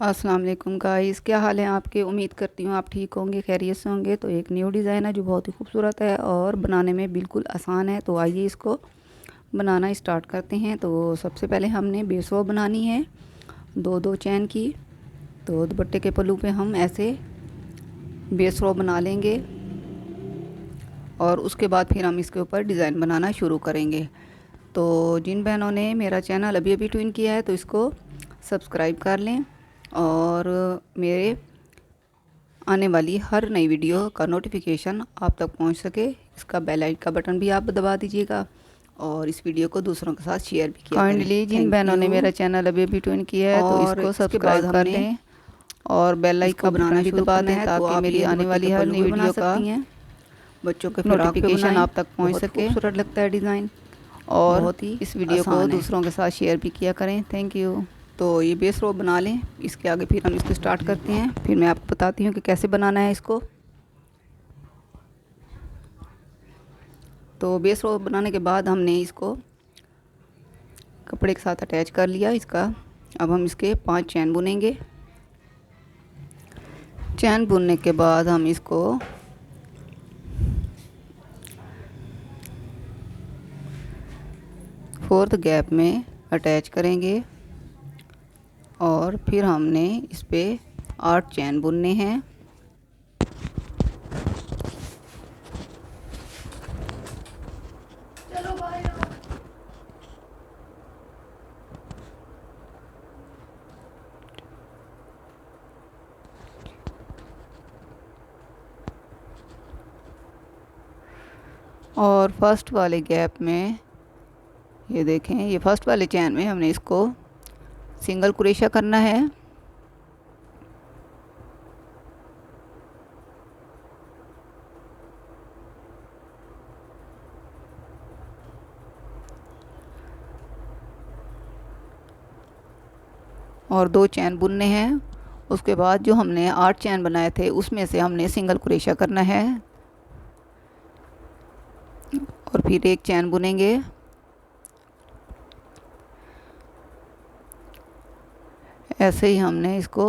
अस्सलाम वालेकुम गाइस, क्या हाल है आपके। उम्मीद करती हूँ आप ठीक होंगे, खैरियत से होंगे। तो एक न्यू डिज़ाइन है जो बहुत ही खूबसूरत है और बनाने में बिल्कुल आसान है। तो आइए इसको बनाना स्टार्ट करते हैं। तो सबसे पहले हमने बेस रो बनानी है दो दो चैन की। तो दुपट्टे के पल्लू पे हम ऐसे बेस रो बना लेंगे और उसके बाद फिर हम इसके ऊपर डिज़ाइन बनाना शुरू करेंगे। तो जिन बहनों ने मेरा चैनल अभी अभी ट्विन किया है तो इसको सब्सक्राइब कर लें और मेरे आने वाली हर नई वीडियो का नोटिफिकेशन आप तक पहुंच सके इसका बेल आइकन का बटन भी आप दबा दीजिएगा और इस वीडियो को दूसरों के साथ शेयर भी किया करें। काइंडली जिन बहनों ने मेरा चैनल अभी अभी ट्विन किया है तो इसको सब्सक्राइब कर लें और बेल आइकन का बटन भी दबा दें ताकि मेरी आने वाली हर नई वीडियो का बच्चों के नोटिफिकेशन आप तक पहुंच सके। खूबसूरत लगता है डिज़ाइन और बहुत ही इस वीडियो को दूसरों के साथ शेयर भी किया करें। Thank you. तो ये बेस रो बना लें, इसके आगे फिर हम इसको स्टार्ट करते हैं। फिर मैं आपको बताती हूँ कि कैसे बनाना है इसको। तो बेस रो बनाने के बाद हमने इसको कपड़े के साथ अटैच कर लिया इसका। अब हम इसके 5 चैन बुनेंगे। चैन बुनने के बाद हम इसको फोर्थ गैप में अटैच करेंगे और फिर हमने इस पे 8 चैन बुनने हैं। चलो भाई। और फर्स्ट वाले गैप में ये देखें, ये फर्स्ट वाले चैन में हमने इसको सिंगल क्रोशा करना है। और 2 चैन बुनने हैं। उसके बाद जो हमने 8 चैन बनाए थे उसमें से हमने सिंगल क्रोशा करना है और फिर एक चैन बुनेंगे। ऐसे ही हमने इसको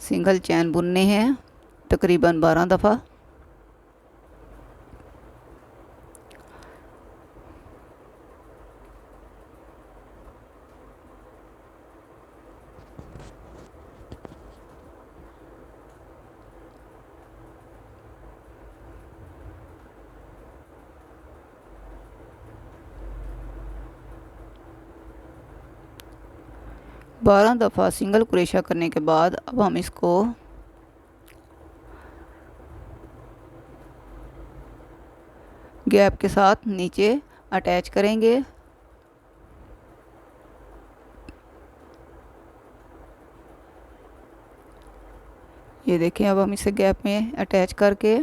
सिंगल चैन बुनने हैं तकरीबन 12 दफ़ा। बारह दफ़ा सिंगल क्रोशा करने के बाद अब हम इसको गैप के साथ नीचे अटैच करेंगे। ये देखें, अब हम इसे गैप में अटैच करके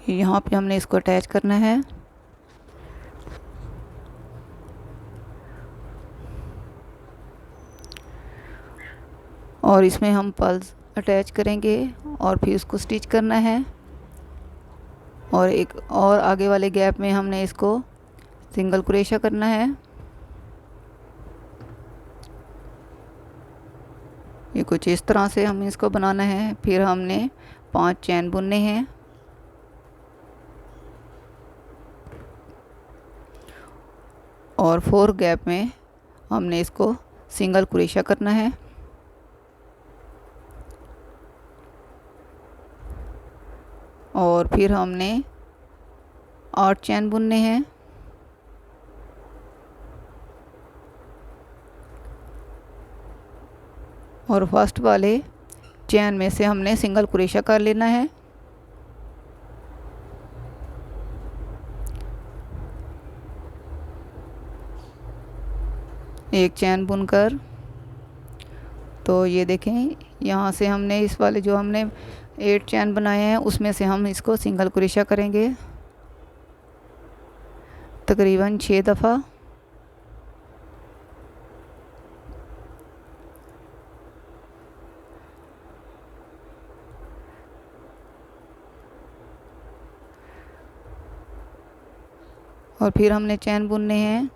यहाँ पे हमने इसको अटैच करना है। और इसमें हम पल्स अटैच करेंगे और फिर उसको स्टिच करना है। और एक और आगे वाले गैप में हमने इसको सिंगल क्रोशा करना है। ये कुछ इस तरह से हम इसको बनाना है। फिर हमने 5 चैन बुनने हैं और 4 गैप में हमने इसको सिंगल क्रोशा करना है। और फिर हमने 8 चैन बुनने हैं और फर्स्ट वाले चैन में से हमने सिंगल क्रोशा कर लेना है। एक चैन बुनकर, तो ये देखें, यहाँ से हमने इस वाले जो हमने 8 चैन बनाए हैं उसमें से हम इसको सिंगल क्रोशा करेंगे तकरीबन 6 दफ़ा। और फिर हमने चैन बुनने हैं।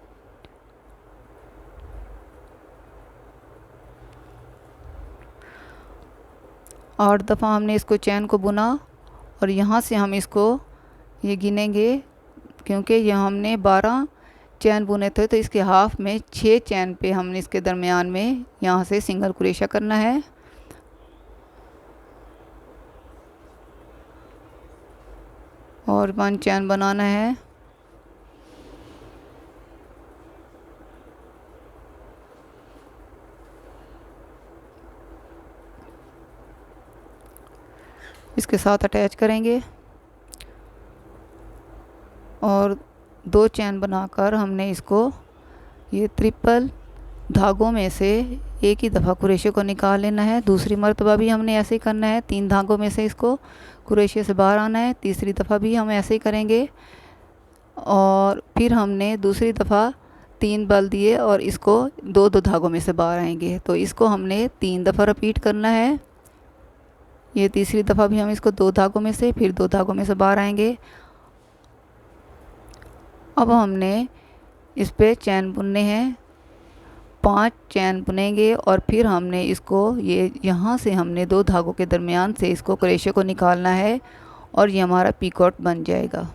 आठ दफ़ा हमने इसको चैन को बुना और यहाँ से हम इसको ये गिनेंगे, क्योंकि ये हमने 12 चैन बुने थे, तो इसके हाफ में 6 चैन पे हमने इसके दरमियान में यहाँ से सिंगल क्रोशा करना है। और 1 चैन बनाना है। इसके साथ अटैच करेंगे और 2 चैन बनाकर हमने इसको ये ट्रिपल धागों में से एक ही दफ़ा क्रोशे को निकाल लेना है। दूसरी मर्तबा भी हमने ऐसे ही करना है, 3 धागों में से इसको क्रोशे से बाहर आना है। तीसरी दफ़ा भी हम ऐसे ही करेंगे और फिर हमने दूसरी दफ़ा 3 बल दिए और इसको 2-2 धागों में से बाहर आएंगे। तो इसको हमने 3 दफ़ा रिपीट करना है। ये तीसरी दफ़ा भी हम इसको 2 धागों में से, फिर 2 धागों में से बाहर आएंगे। अब हमने इस पे चैन बुनने हैं, 5 चैन बुनेंगे और फिर हमने इसको ये यहाँ से हमने 2 धागों के दरमियान से इसको क्रोशे को निकालना है और ये हमारा पीकॉट बन जाएगा।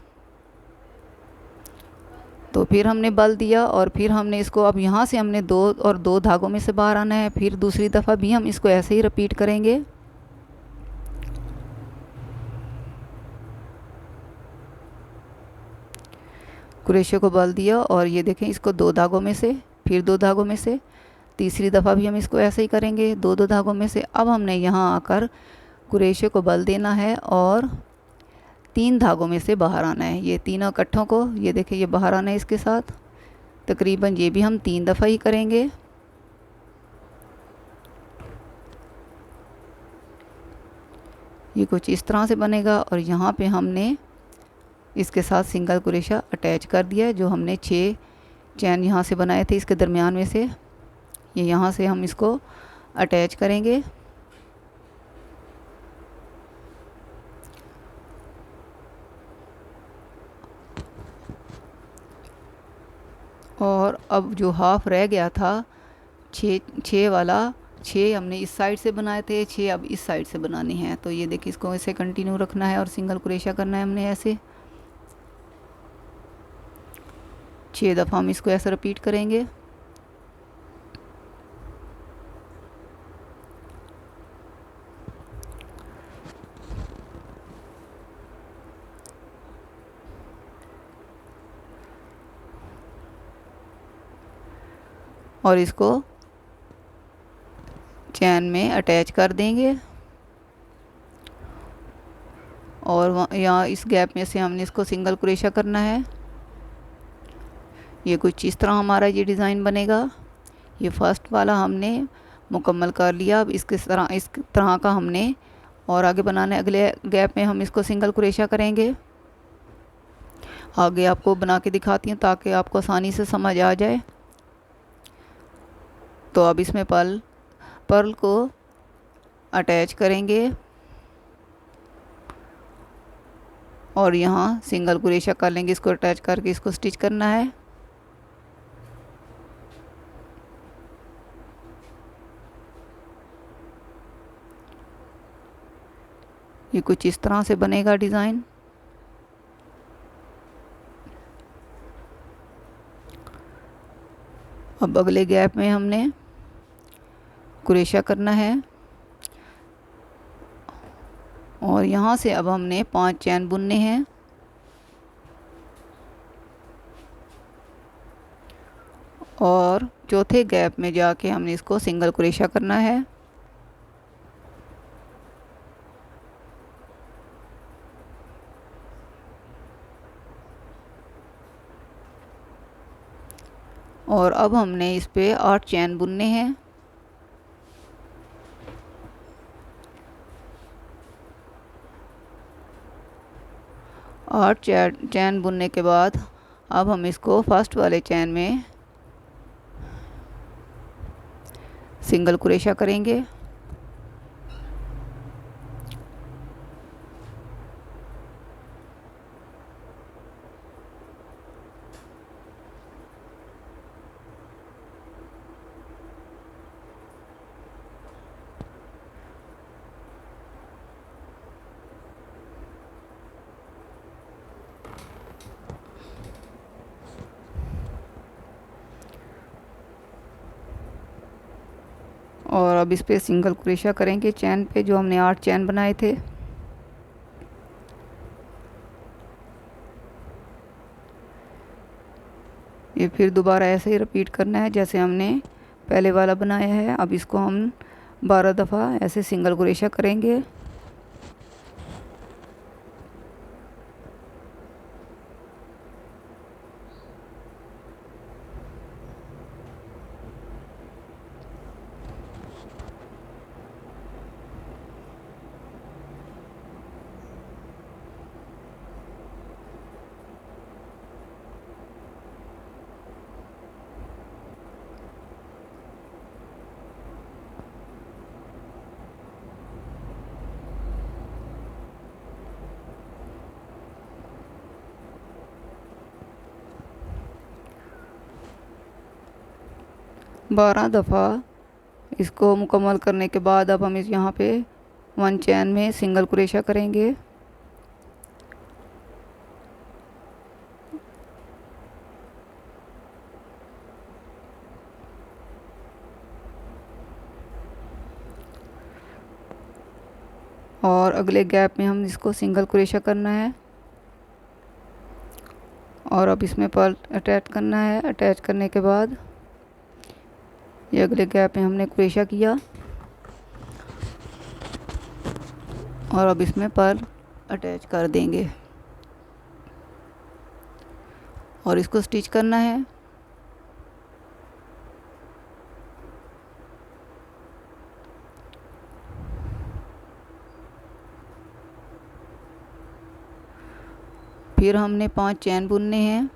तो फिर हमने बल दिया और फिर हमने इसको अब यहाँ से हमने 2 धागों में से बाहर आना है। फिर दूसरी दफ़ा भी हम इसको ऐसे ही रिपीट करेंगे। क्रोशे को बल दिया और ये देखें इसको 2 धागों में से, फिर 2 धागों में से, तीसरी दफ़ा भी हम इसको ऐसे ही करेंगे 2-2 धागों में से। अब हमने यहाँ आकर क्रोशे को बल देना है और 3 धागों में से बाहर आना है। ये तीनों इकट्ठों को ये देखिए ये बाहर आना है इसके साथ। तकरीबन ये भी हम 3 दफ़ा ही करेंगे। ये कुछ इस तरह से बनेगा और यहाँ पे हमने इसके साथ सिंगल क्रोशा अटैच कर दिया है, जो हमने 6 चैन यहाँ से बनाए थे इसके दरमियान में से। ये यहाँ से हम इसको अटैच करेंगे और अब जो हाफ रह गया था 6 वाला, 6 हमने इस साइड से बनाए थे, 6 अब इस साइड से बनाने हैं। तो ये देखिए इसको ऐसे कंटिन्यू रखना है और सिंगल क्रोशा करना है हमने ऐसे 6 दफ़ा हम इसको ऐसे रिपीट करेंगे। और इसको चैन में अटैच कर देंगे और यहाँ इस गैप में से हमने इसको सिंगल क्रोशा करना है। ये कुछ इस तरह हमारा ये डिज़ाइन बनेगा। ये फर्स्ट वाला हमने मुकम्मल कर लिया। अब इस तरह का हमने और आगे बनाना है। अगले गैप में हम इसको सिंगल क्रोशा करेंगे। आगे आपको बना के दिखाती हूँ ताकि आपको आसानी से समझ आ जाए। तो अब इसमें पर्ल को अटैच करेंगे और यहाँ सिंगल क्रोशा कर लेंगे। इसको अटैच करके इसको स्टिच करना है। ये कुछ इस तरह से बनेगा डिज़ाइन। अब अगले गैप में हमने क्रोशा करना है और यहाँ से अब हमने 5 चैन बुनने हैं और चौथे गैप में जाके हमने इसको सिंगल क्रोशा करना है। और अब हमने इस पे 8 चैन बुनने हैं। आठ चैन बुनने के बाद अब हम इसको फर्स्ट वाले चैन में सिंगल क्रोशा करेंगे और अब इस पे सिंगल क्रोशिया करेंगे चैन पे, जो हमने 8 चैन बनाए थे। ये फिर दोबारा ऐसे ही रिपीट करना है जैसे हमने पहले वाला बनाया है। अब इसको हम 12 दफ़ा ऐसे सिंगल क्रोशिया करेंगे। बारह दफ़ा इसको मुकम्मल करने के बाद अब हम इस यहाँ पे 1 चैन में सिंगल क्रोशिया करेंगे। और अगले गैप में हम इसको सिंगल क्रोशिया करना है और अब इसमें पर्ल अटैच करना है। अटैच करने के बाद ये अगले गैप में हमने क्रोशिया किया और अब इसमें पर्ल अटैच कर देंगे और इसको स्टिच करना है। फिर हमने 5 चैन बुनने हैं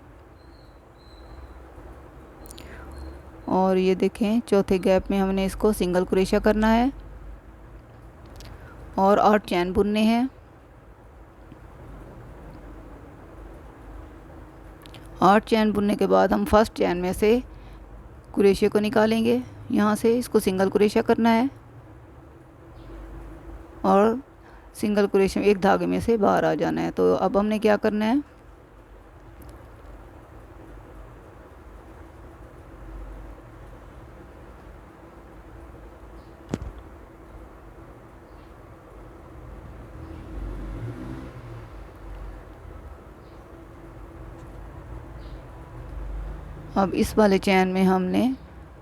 और ये देखें चौथे गैप में हमने इसको सिंगल क्रोशिया करना है और 8 चैन बुनने हैं। 8 चैन बुनने के बाद हम फर्स्ट चैन में से क्रोशिया को निकालेंगे। यहाँ से इसको सिंगल क्रोशिया करना है और सिंगल क्रोशिया एक धागे में से बाहर आ जाना है। तो अब हमने क्या करना है, अब इस वाले चैन में हमने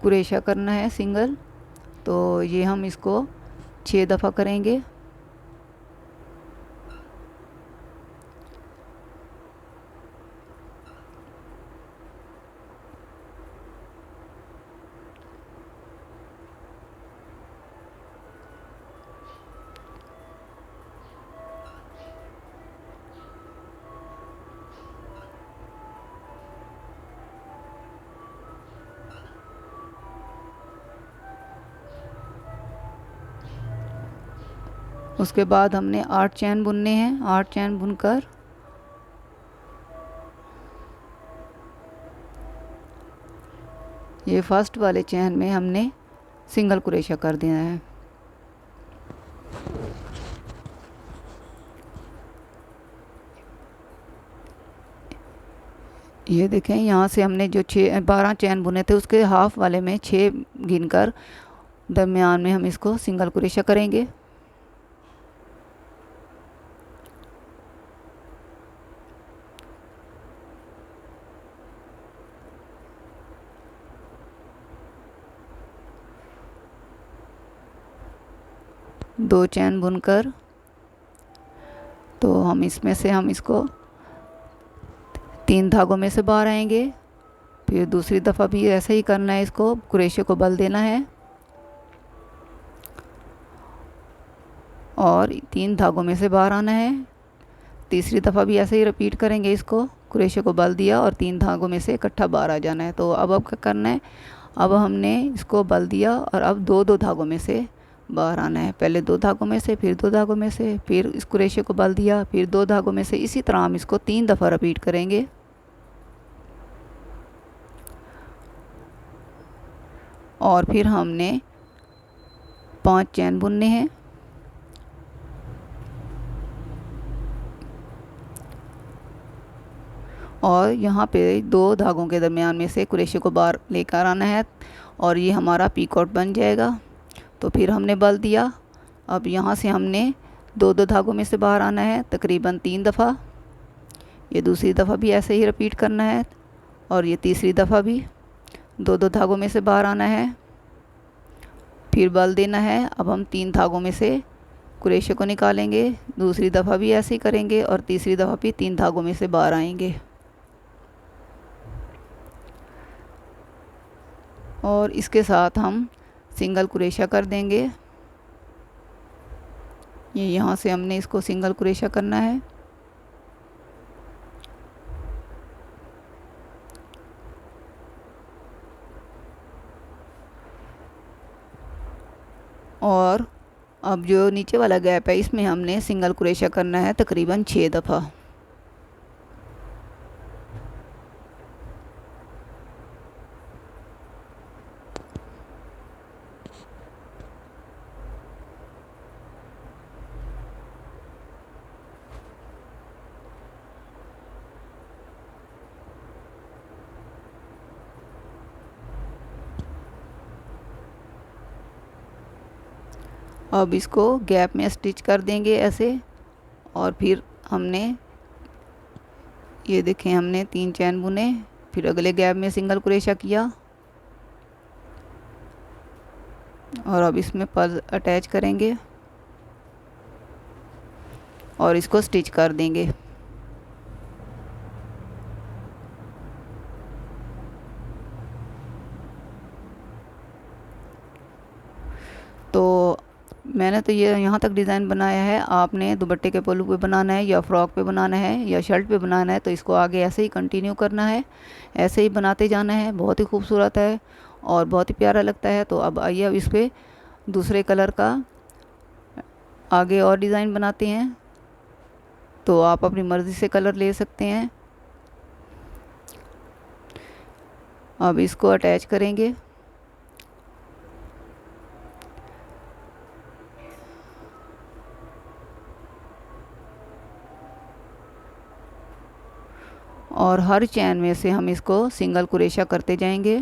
क्रोशिया करना है सिंगल। तो ये हम इसको 6 दफ़ा करेंगे। उसके बाद हमने 8 चैन बुनने हैं। 8 चैन बुनकर ये फर्स्ट वाले चैन में हमने सिंगल क्रोशिया कर देना है। ये देखें यहाँ से हमने जो 12 चैन बुने थे उसके हाफ वाले में 6 गिनकर दरमियान में हम इसको सिंगल क्रोशिया करेंगे। दो चैन बुनकर तो हम इसमें से हम इसको 3 धागों में से बाहर आएंगे। फिर दूसरी दफ़ा भी ऐसे ही करना है, इसको क्रोशिया को बल देना है और 3 धागों में से बाहर आना है। तीसरी दफ़ा भी ऐसे ही रिपीट करेंगे, इसको क्रोशिया को बल दिया और 3 धागों में से इकट्ठा बाहर आ जाना है। तो अब क्या करना है, अब हमने इसको बल दिया और अब 2-2 धागों में से बाहर आना है। पहले 2 धागों में से, फिर 2 धागों में से, फिर इस क्रोशिया को बल दिया, फिर 2 धागों में से। इसी तरह हम इसको 3 दफ़ा रिपीट करेंगे। और फिर हमने 5 चैन बुनने हैं और यहाँ पे 2 धागों के दरमियान में से क्रोशिया को बाहर लेकर आना है और ये हमारा पीकॉट बन जाएगा। तो फिर हमने बल दिया। अब यहाँ से हमने दो दो धागों में से बाहर आना है तकरीबन 3 दफ़ा। ये दूसरी दफ़ा भी ऐसे ही रिपीट करना है और ये तीसरी दफ़ा भी दो दो धागों में से बाहर आना है, फिर बल देना है। अब हम 3 धागों में से क्रोशे को निकालेंगे, दूसरी दफ़ा भी ऐसे ही करेंगे और तीसरी दफ़ा भी 3 धागों में से बाहर आएंगे और इसके साथ हम सिंगल क्रोशा कर देंगे। ये यहाँ से हमने इसको सिंगल क्रोशा करना है और अब जो नीचे वाला गैप है इसमें हमने सिंगल क्रोशा करना है तकरीबन 6 दफ़ा। अब इसको गैप में स्टिच कर देंगे ऐसे और फिर हमने ये देखें हमने 3 चैन बुने, फिर अगले गैप में सिंगल क्रोशा किया और अब इसमें पर्ल अटैच करेंगे और इसको स्टिच कर देंगे। तो मैंने तो ये यहाँ तक डिज़ाइन बनाया है, आपने दुपट्टे के पल्लू पे बनाना है या फ्रॉक पे बनाना है या शर्ट पे बनाना है तो इसको आगे ऐसे ही कंटिन्यू करना है, ऐसे ही बनाते जाना है। बहुत ही खूबसूरत है और बहुत ही प्यारा लगता है। तो अब आइए अब इस पर दूसरे कलर का आगे और डिज़ाइन बनाते हैं। तो आप अपनी मर्ज़ी से कलर ले सकते हैं। अब इसको अटैच करेंगे और हर चैन में से हम इसको सिंगल क्रोशा करते जाएंगे।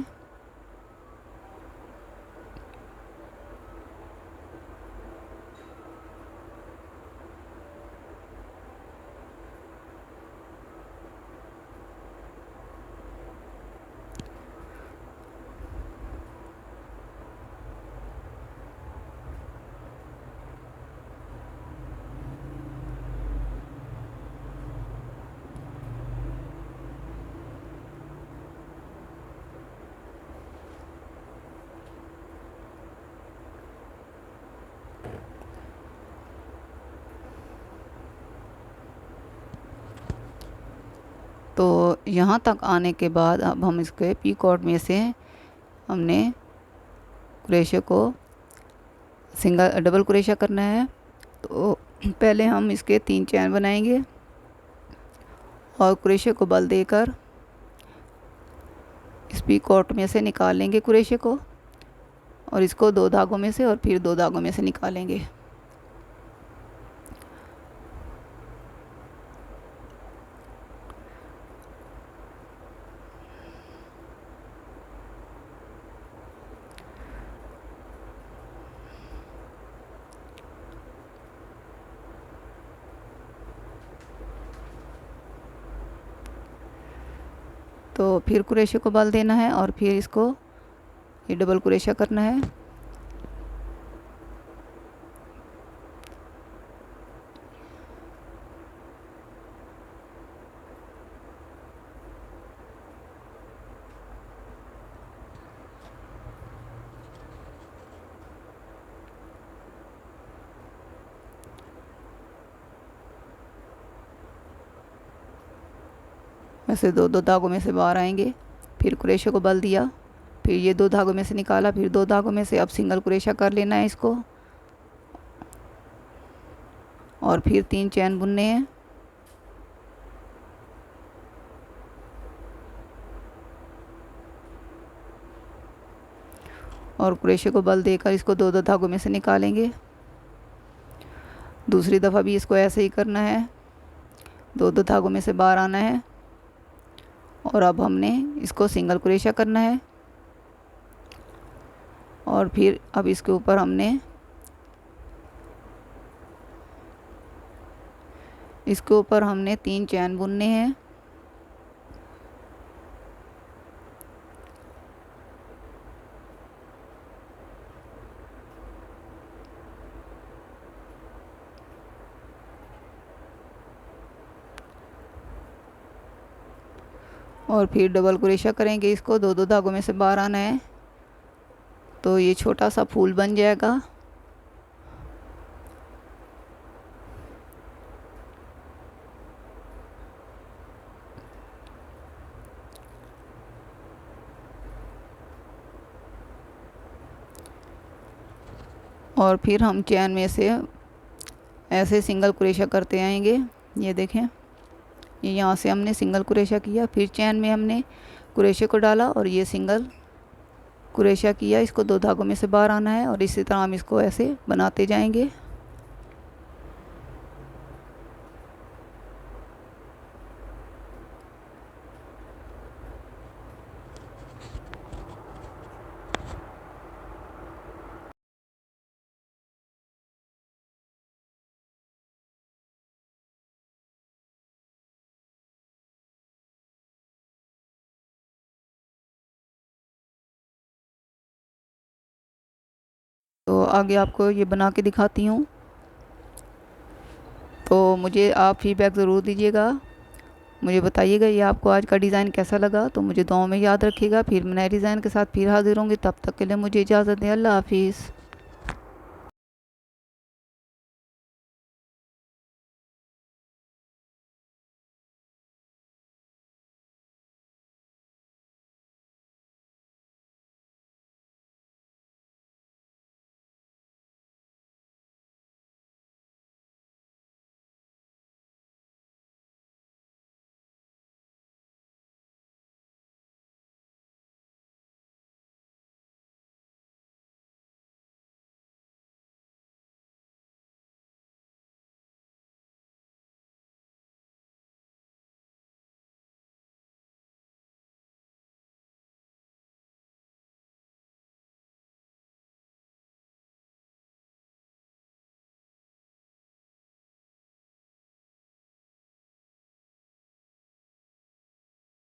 तो यहाँ तक आने के बाद अब हम इसके पीकॉट में से हमने क्रोशे को सिंगल डबल क्रोशा करना है। तो पहले हम इसके 3 चैन बनाएंगे और क्रोशे को बल देकर इस पीकॉट में से निकाल लेंगे क्रोशे को और इसको 2 धागों में से और फिर 2 धागों में से निकालेंगे। तो फिर क्रोशे को बल देना है और फिर इसको ये डबल क्रोशा करना है। ऐसे 2 धागों में से बाहर आएंगे, फिर क्रोशे को बल दिया, फिर ये 2 धागों में से निकाला, फिर 2 धागों में से अब सिंगल क्रोशा कर लेना है इसको और फिर 3 चैन बुनने हैं। और क्रोशे को बल देकर इसको 2 धागों में से निकालेंगे। दूसरी दफ़ा भी इसको ऐसे ही करना है, 2 धागों में से बाहर आना है और अब हमने इसको सिंगल क्रोशा करना है। और फिर अब इसके ऊपर हमने 3 चैन बुनने हैं। और फिर डबल क्रोशा करेंगे, इसको 2-2 धागों में से बाहर आना है, तो ये छोटा सा फूल बन जाएगा। और फिर हम चैन में से ऐसे सिंगल क्रोशा करते आएंगे। ये देखें, ये यहाँ से हमने सिंगल क्रोशा किया, फिर चैन में हमने क्रोशे को डाला और ये सिंगल क्रोशा किया, इसको 2 धागों में से बाहर आना है और इसी तरह हम इसको ऐसे बनाते जाएंगे। तो आगे आपको ये बना के दिखाती हूँ। तो मुझे आप फीडबैक ज़रूर दीजिएगा, मुझे बताइएगा ये आपको आज का डिज़ाइन कैसा लगा। तो मुझे दुआओं में याद रखिएगा, फिर मैं नए डिज़ाइन के साथ फिर हाजिर होंगी। तब तक के लिए मुझे इजाज़त दें। अल्लाह हाफिज़।